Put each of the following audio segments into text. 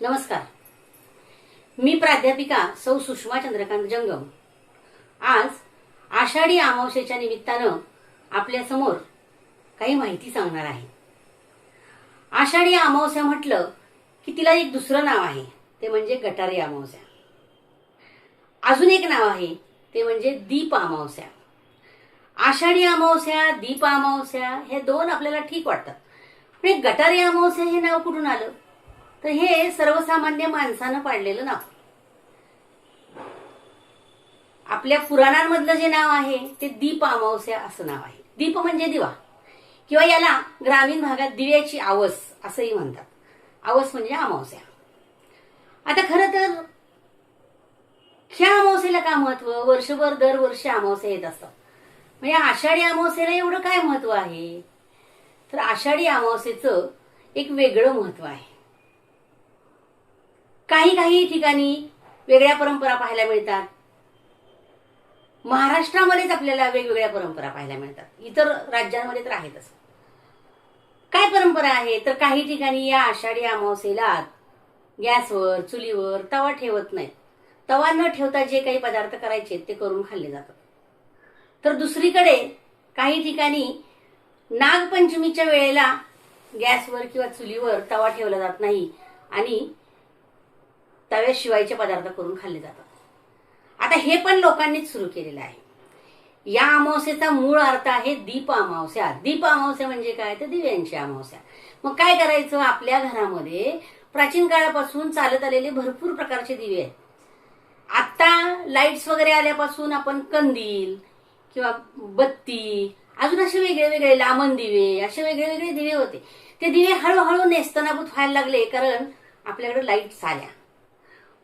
नमस्कार. मी प्राध्यापिका सौ सुषमा चंद्रकांत जंगम आज आषाढी अमावस्येच्या निमित्तानं आपल्या समोर काही माहिती सांगणार आहे. आषाढी अमावस्या म्हटलं की तिला एक दुसरं नाव आहे, ते म्हणजे गटारी अमावस्या. अजून एक नाव आहे, ते म्हणजे दीप अमावस्या. आषाढी अमावस्या, दीप अमावस्या हे दोन आपल्याला ठीक वाटतात, पण एक गटारी अमावस्या हे नाव कुठून आलं? तर हे सर्वसामान्य माणसानं पाडलेलं नाव. आपल्या पुराणांमधलं जे नाव आहे ते दीप अमावस्या असं नाव आहे. दीप म्हणजे दिवा, किंवा याला ग्रामीण भागात दिव्याची आवस असंही म्हणतात. आवस म्हणजे अमावस्या. आता खरं तर ह्या अमावस्येला का महत्व? वर्षभर दरवर्षी अमावस्या येत असतात, म्हणजे आषाढी अमावस्येला एवढं काय महत्व आहे? तर आषाढी अमावस्येचं एक वेगळं महत्व आहे. काही काही ठिकाणी वेगळ्या परंपरा पाहायला मिळतात. महाराष्ट्रामध्येच आपल्याला वेगवेगळ्या परंपरा पाहायला मिळतात, इतर राज्यांमध्ये तर आहेतच. काय परंपरा आहे? तर काही ठिकाणी या आषाढी अमावस्येला गॅसवर, चुलीवर तवा ठेवत नाहीत. तवा न ठेवता जे काही पदार्थ करायचे ते करून खाल्ले जातात. तर दुसरीकडे काही ठिकाणी नागपंचमीच्या वेळेला गॅसवर किंवा चुलीवर तवा ठेवला जात नाही आणि तव्याशिवायचे पदार्थ करून खाल्ले जातात. आता हे पण लोकांनीच सुरू केलेलं आहे. या अमावस्येचा मूळ अर्थ आहे दीप अमावस्या. दीप अमावस्या म्हणजे काय? तर दिव्यांची अमावस्या. मग काय करायचं? आपल्या घरामध्ये प्राचीन काळापासून चालत आलेले भरपूर प्रकारचे दिवे आहेत. आता लाईट्स वगैरे आल्यापासून आपण कंदील किंवा बत्ती, अजून असे वेगळे वेगळे लांबण दिवे, असे वेगळे वेगळे दिवे होते. ते दिवे हळूहळू नेस्तनाबूत व्हायला लागले, कारण आपल्याकडे लाईट्स आल्या.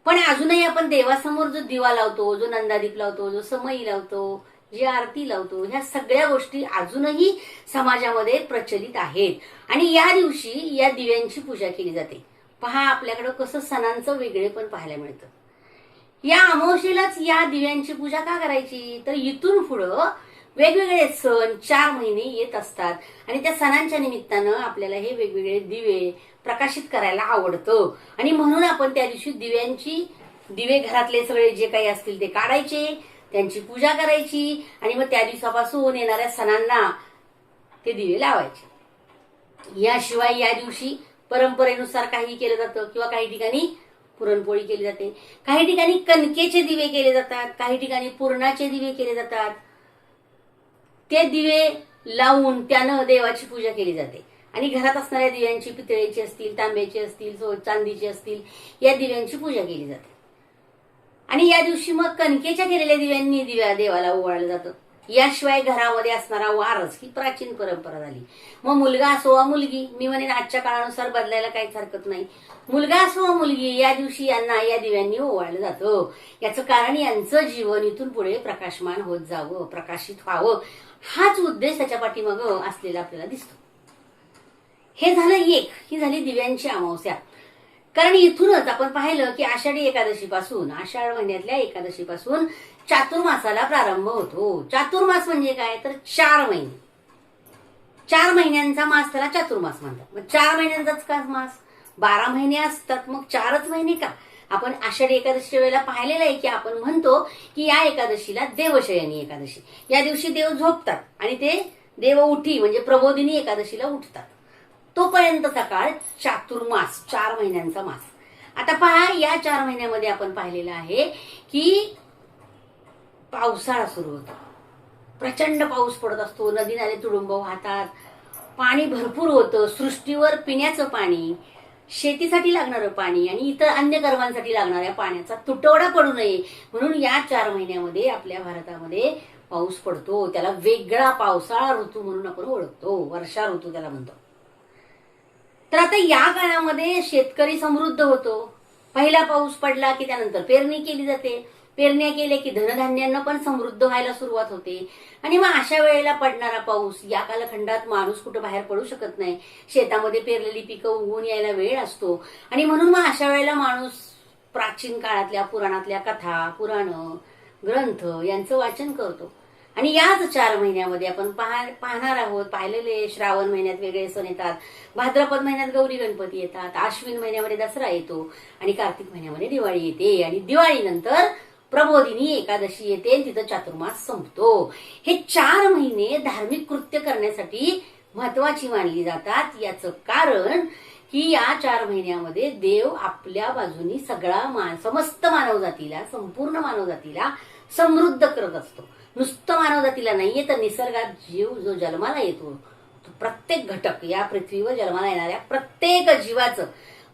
पण अजूनही आपण देवासमोर जो दिवा लावतो, जो नंदादीप लावतो, जो समई लावतो, जी आरती लावतो, ह्या सगळ्या गोष्टी अजूनही समाजामध्ये प्रचलित आहेत. आणि या दिवशी या दिव्यांची पूजा केली जाते. पहा, आपल्याकडे कसं सणांचं वेगळेपण पाहायला मिळतं. या अमावस्येलाच या दिव्यांची पूजा का करायची? तर इथून पुढं वेगवेगळे सण 4 महिने येत असतात आणि त्या सणांच्या निमित्तानं आपल्याला हे वेगवेगळे दिवे प्रकाशित करायला आवडतं. आणि म्हणून आपण त्या दिवशी दिवे घरातले सगळे जे काही असतील ते काढायचे, त्यांची पूजा करायची आणि मग त्या दिवसापासून येणाऱ्या सणांना ते दिवे लावायचे. याशिवाय या दिवशी परंपरेनुसार काही केलं जातं, किंवा काही ठिकाणी पुरणपोळी केली जाते, काही ठिकाणी कणकेचे दिवे केले जातात, काही ठिकाणी पुरणाचे दिवे केले जातात. ते दिवे लावून त्यानं देवाची पूजा केली जाते. आणि घरात असणाऱ्या दिव्यांची, पितळेची असतील, तांब्याची असतील, चांदीची असतील, या दिव्यांची पूजा केली जाते. आणि या दिवशी मग कणकेच्या केलेल्या दिव्यांनी देवाला ओवाळलं जातं. याशिवाय घरामध्ये असणारा वारस ही प्राचीन परंपरा झाली. मग मुलगा असो वा मुलगी, मी म्हणेन आजच्या काळानुसार बदलायला काहीच हरकत नाही. मुलगा असो वा मुलगी, या दिवशी यांना या दिव्यांनी ओवाळलं जातं. याचं कारण यांचं जीवन इथून पुढे प्रकाशमान होत जावं, प्रकाशित व्हावं, हाच उद्देश त्याच्या पाठीमागं असलेला आपल्याला दिसतो. हे झालं एक, ही झाली दिव्यांची अमावस्या. कारण इथूनच आपण पाहिलं की आषाढी एकादशीपासून, आषाढ महिन्यातल्या एकादशीपासून चातुर्मासाला प्रारंभ होतो. चातुर्मास म्हणजे काय? तर 4 महिने. 4 महिन्यांचा मास त्याला चातुर्मास म्हणतात. मग 4 महिन्यांचाच का मास? 12 महिने असतात, मग 4च महिने का? आपण आषाढी एकादशीच्या वेळेला पाहिलेलं आहे की आपण म्हणतो की या एकादशीला देवशयनी एकादशी. या दिवशी देव झोपतात आणि ते देव उठी म्हणजे प्रबोधिनी एकादशीला उठतात. तोपर्यंतचा काळ चातुर्मास, 4 महिन्यांचा मास. आता पहा, या 4 महिन्यामध्ये आपण पाहिलेलं आहे की पावसाळा सुरू होतो. प्रचंड पाऊस पडत असतो, नदी नाले तुडुंब वाहतात, पाणी भरपूर होतं. सृष्टीवर पिण्याचं पाणी, शेतीसाठी लागणारं पाणी आणि इतर अन्य कर्मांसाठी लागणाऱ्या पाण्याचा तुटवडा पडू नये म्हणून या 4 महिन्यामध्ये आपल्या भारतामध्ये पाऊस पडतो. त्याला वेगळा पावसाळा ऋतू म्हणून आपण ओळखतो, वर्षा ऋतू त्याला म्हणतो. तर आता या काळामध्ये शेतकरी समृद्ध होतो. पहिला पाऊस पडला की त्यानंतर पेरणी केली जाते. पेरण्या केल्या की धनधान्यांना पण समृद्ध व्हायला सुरुवात होते. आणि मग अशा वेळेला पडणारा पाऊस, या कालखंडात माणूस कुठं बाहेर पडू शकत नाही. शेतामध्ये पेरलेली पिकं उगवून यायला वेळ असतो. आणि म्हणून मग अशा वेळेला माणूस प्राचीन काळातल्या पुराणातल्या कथा, पुराण, ग्रंथ यांचं वाचन करतो. आणि याच 4 महिन्यामध्ये आपण पाहणार आहोत, पाहिलेले श्रावण महिन्यात वेगळे सण येतात, भाद्रपद महिन्यात गौरी गणपती येतात, आश्विन महिन्यामध्ये दसरा येतो आणि कार्तिक महिन्यामध्ये दिवाळी येते आणि दिवाळीनंतर प्रबोधिनी एकादशी येते आणि तिथं चातुर्मास संपतो. हे 4 महिने धार्मिक कृत्य करण्यासाठी महत्वाची मानली जातात. याचं कारण की या 4 महिन्यामध्ये देव आपल्या बाजूनी समस्त मानवजातीला, संपूर्ण मानवजातीला समृद्ध करत असतो. नुसतं मानवजातीला नाहीये तर निसर्गात जीव जो जन्माला येतो, तो प्रत्येक घटक, या पृथ्वीवर जन्माला येणाऱ्या प्रत्येक जीवाचं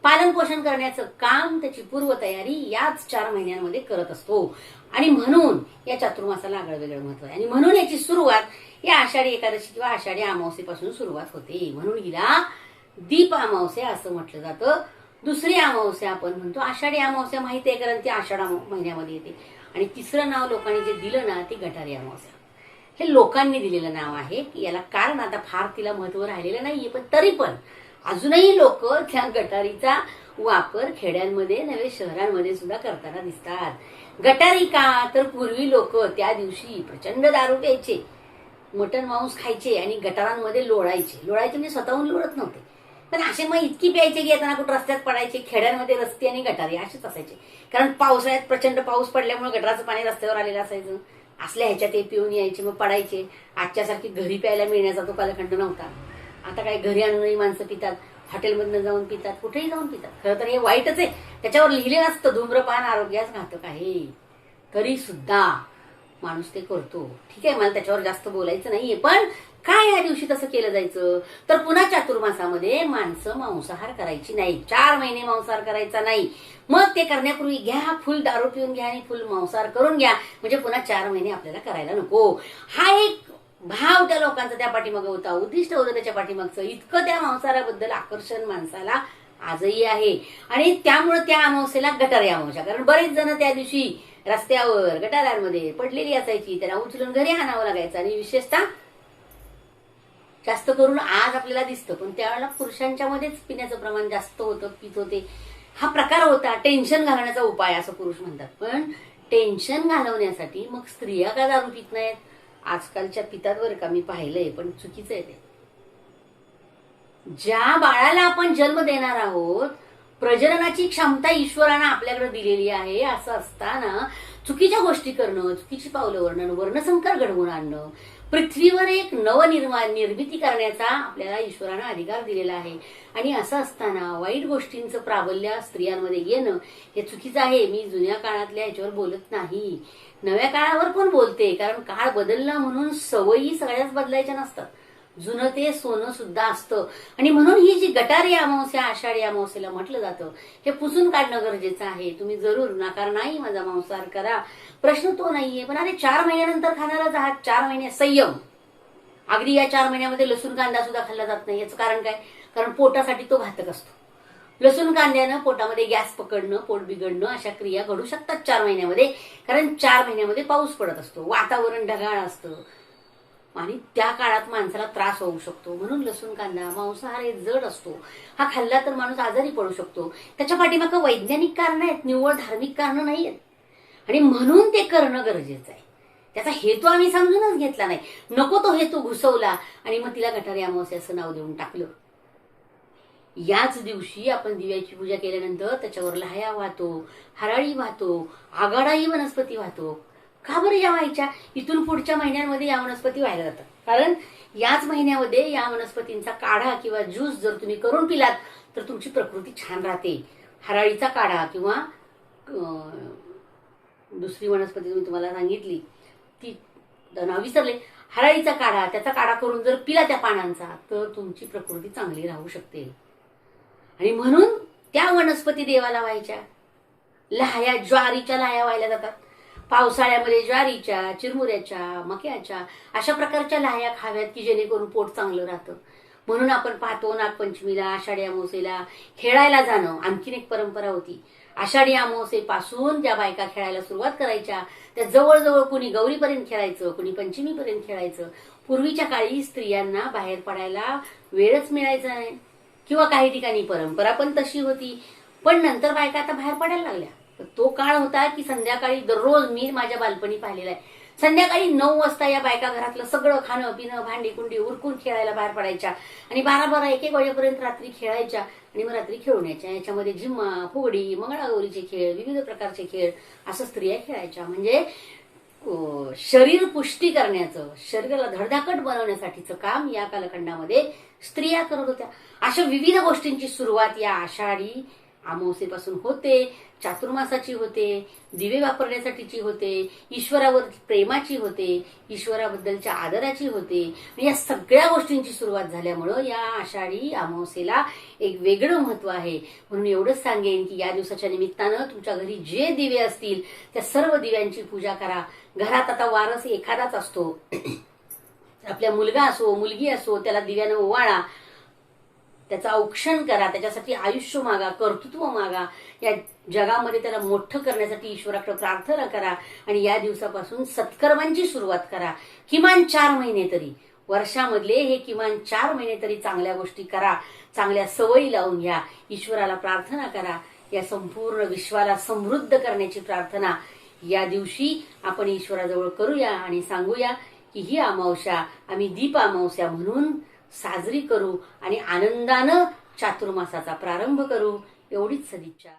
पालन पोषण करण्याचं काम, त्याची पूर्वतयारी याच 4 महिन्यांमध्ये करत असतो. आणि म्हणून या चातुर्मासाला आगळं वेगळं महत्व आहे. आणि म्हणून याची सुरुवात या आषाढी एकादशी किंवा आषाढी अमावस्येपासून सुरुवात होते. म्हणून हिला दीप अमावस्या असं म्हटलं जातं. दुसरी अमावस्या आपण म्हणतो आषाढी अमावस्या, माहिती आहे, कारण ती आषाढ महिन्यामध्ये येते. आणि तिसरं नाव लोकांनी जे दिलं ना, ती गटारी अमावस्या. हे लोकांनी दिलेलं नाव आहे की याला कारण आता फार तिला महत्व राहिलेलं नाहीये, पण तरी पण अजूनही लोक त्या गटारीचा वापर खेड्यांमध्ये नव्हे शहरांमध्ये सुद्धा करताना दिसतात. गटारी का तर पूर्वी लोक त्या दिवशी प्रचंड दारू प्यायचे, मटण मांस खायचे आणि गटारांमध्ये लोळायचे म्हणजे स्वतःहून लोळत नव्हते, पण असे मग इतकी प्यायचे की येताना कुठं रस्त्यात पडायचे. खेड्यांमध्ये रस्ते आणि गटारी असेच असायचे, कारण पावसाळ्यात प्रचंड पाऊस पडल्यामुळे गटाराचं पाणी रस्त्यावर आलेलं असायचं. असल्या ह्याच्यात ते पिऊन यायचे, मग पडायचे. आजच्यासारखी घरी प्यायला मिळण्याचा तो कालखंड नव्हता. आता काय घरी आणूनही माणसं पितात, हॉटेलमधनं जाऊन पितात, कुठेही जाऊन पितात. खरं तर हे वाईटच आहे. त्याच्यावर लिहिले नसतं धूम्रपान आरोग्यास घातक आहे, तरी सुद्धा माणूस ते करतो. ठीक आहे, मला त्याच्यावर जास्त बोलायचं नाहीये, पण काय या दिवशी तसं केलं जायचं तर पुन्हा चातुर्मासामध्ये माणसं मांसाहार करायची नाही. 4 महिने मांसाहार करायचा नाही. मग ते करण्यापूर्वी घ्या फुल दारू पिऊन घ्या आणि फुल मांसाहार करून घ्या, म्हणजे पुन्हा 4 महिने आपल्याला करायला नको. हा एक भाव त्या लोकांचा त्या पाठीमागं होता, उद्दिष्ट होतं त्याच्या पाठीमागचं. इतकं त्या मांसाहाराबद्दल आकर्षण माणसाला आजही आहे. आणि त्यामुळे त्या अमावस्येला गटारी अमावस्या, कारण बरेच जण त्या दिवशी रस्त्यावर गटारांमध्ये पडलेली असायची, त्यांना उचलून घरी आणावं लागायचं. आणि विशेषतः जास्त करून आज आपल्याला दिसतं, पण त्यावेळेला पुरुषांच्या मध्येच पिण्याचं प्रमाण जास्त होतं, पित होते. हा प्रकार होता टेन्शन घालवण्याचा उपाय असं पुरुष म्हणतात. पण टेन्शन घालवण्यासाठी मग स्त्रिया का दारू पित नाहीत? आजकालच्या पितात बरं का, मी पाहिलंय, पण चुकीचं आहे ते. ज्या बाळाला आपण जन्म देणार आहोत, प्रजननाची क्षमता ईश्वरानं आपल्याकडे दिलेली आहे. असं असताना चुकीच्या गोष्टी करणं, चुकीची पावलं वर्णसंकर घडवून आणणं, पृथ्वीवर एक निर्मिती करण्याचा आपल्याला ईश्वरानं अधिकार दिलेला आहे. आणि असं असताना वाईट गोष्टींचं प्राबल्य स्त्रियांमध्ये येणं हे चुकीचं आहे. मी जुन्या काळातल्या ह्याच्यावर बोलत नाही, नव्या काळावर पण बोलते, कारण काळ बदलला म्हणून सवयी सगळ्याच बदलायच्या नसतात. जुनं ते सोनं सुद्धा असतं. आणि म्हणून ही जी गटारी अमावस्या आषाढी अमावस्येला म्हटलं जातं, हे पुसून काढणं गरजेचं आहे. तुम्ही जरूर नकार नाही माझा मांसाहार करा, प्रश्न तो नाहीये, पण अरे 4 महिन्यानंतर खाणारच आहात. 4 महिने संयम. अगदी या 4 महिन्यामध्ये लसूण कांदा सुद्धा खाल्ला जात नाही. याचं कारण काय? कारण पोटासाठी तो घातक असतो. लसूण कांद्यानं पोटामध्ये गॅस पकडणं, पोट बिघडणं अशा क्रिया घडू शकतात 4 महिन्यामध्ये, कारण 4 महिन्यामध्ये पाऊस पडत असतो, वातावरण ढगाळ असतं आणि त्या काळात माणसाला त्रास होऊ शकतो. म्हणून लसूण कांदा मांसाहार हे जड असतो, हा खाल्ला तर माणूस आजारी पडू शकतो. त्याच्या पाठीमागं वैज्ञानिक कारण आहेत, निव्वळ धार्मिक कारण नाही आहेत. आणि म्हणून ते करणं गरजेचं आहे. त्याचा हेतू आम्ही समजूनच घेतला नाही, नको तो हेतू घुसवला आणि मग तिला गटारी अमावस्या असं नाव देऊन टाकलं. याच दिवशी आपण दिव्याची पूजा केल्यानंतर त्याच्यावर लाह्या वाहतो, हराळी वाहतो, आघाडाही वनस्पती वाहतो. का बरं या व्हायच्या? इथून पुढच्या महिन्यांमध्ये या वनस्पती व्हायला जातात, कारण याच महिन्यामध्ये या वनस्पतींचा काढा किंवा ज्यूस जर तुम्ही करून पिलात तर तुमची प्रकृती छान राहते. हराळीचा काढा किंवा दुसरी वनस्पती मी तुम्हाला सांगितली ती नाव विसरले, हराळीचा काढा, त्याचा काढा करून जर पिला त्या पानांचा तर तुमची प्रकृती चांगली राहू शकते. आणि म्हणून त्या वनस्पती देवाला व्हायच्या. लाह्या, ज्वारीच्या लाह्या व्हायला जातात. पावसाळ्यामध्ये ज्वारीच्या, चिरमुऱ्याच्या, मक्याच्या अशा प्रकारच्या लाह्या खाव्यात की जेणेकरून पोट चांगलं राहतं. म्हणून आपण पाहतो नागपंचमीला, आषाढी अमावस्येला खेळायला जाणं. आणखीन एक परंपरा होती. आषाढी अमावस्येपासून ज्या बायका खेळायला सुरुवात करायच्या त्या जवळजवळ कुणी गौरीपर्यंत खेळायचं, कुणी पंचमीपर्यंत खेळायचं. पूर्वीच्या काळी स्त्रियांना बाहेर पडायला वेळच मिळायचा नाही, किंवा काही ठिकाणी परंपरा पण तशी होती. पण नंतर बायका आता बाहेर पडायला लागल्या. तो काळ होता की संध्याकाळी दररोज, मी माझ्या बालपणी पाहिलेला आहे, संध्याकाळी 9 वाजता या बायका घरातलं सगळं खाणं पिणं भांडी कुंडी उरकून खेळायला बाहेर पडायच्या आणि 12-12 1-1 वाजेपर्यंत रात्री खेळायच्या आणि मग रात्री खेळून यायच्या. याच्यामध्ये जिम्मा फुगडी मंगळागौरीचे खेळ विविध प्रकारचे खेळ असं स्त्रिया खेळायच्या. म्हणजे शरीर पुष्टी करण्याचं शरीराला धडधाकट बनवण्यासाठीचं काम या कालखंडामध्ये स्त्रिया करत होत्या. अशा विविध गोष्टींची सुरुवात या आषाढी अमावस्येपासून होते. चातुर्मासाची होते, दिवे वापरण्यासाठीची होते, ईश्वरावर प्रेमाची होते, ईश्वराबद्दलच्या आदराची होते. या सगळ्या गोष्टींची सुरुवात झाल्यामुळं या आषाढी अमावस्येला एक वेगळं महत्व आहे. म्हणून एवढंच सांगेन की या दिवसाच्या निमित्तानं तुमच्या घरी जे दिवे असतील त्या सर्व दिव्यांची पूजा करा. घरात आता वारस एखादाच असतो, आपल्या मुलगा असो मुलगी असो त्याला दिव्यानं ओवाळा, त्याचं औक्षण करा, त्याच्यासाठी आयुष्य मागा, कर्तृत्व मागा, या जगामध्ये त्याला मोठं करण्यासाठी ईश्वराकडे प्रार्थना करा आणि या दिवसापासून सत्कर्मांची सुरुवात करा. किमान 4 महिने तरी वर्षामधले हे किमान 4 महिने तरी चांगल्या गोष्टी करा, चांगल्या सवयी लावून घ्या, ईश्वराला प्रार्थना करा. या संपूर्ण विश्वाला समृद्ध करण्याची प्रार्थना या दिवशी आपण ईश्वराजवळ करूया आणि सांगूया की ही अमावस्या आम्ही दीप अमावस्या म्हणून साजरी करू आणि आनंदानं चातुर्मासाचा प्रारंभ करू. एवढीच सदिच्छा.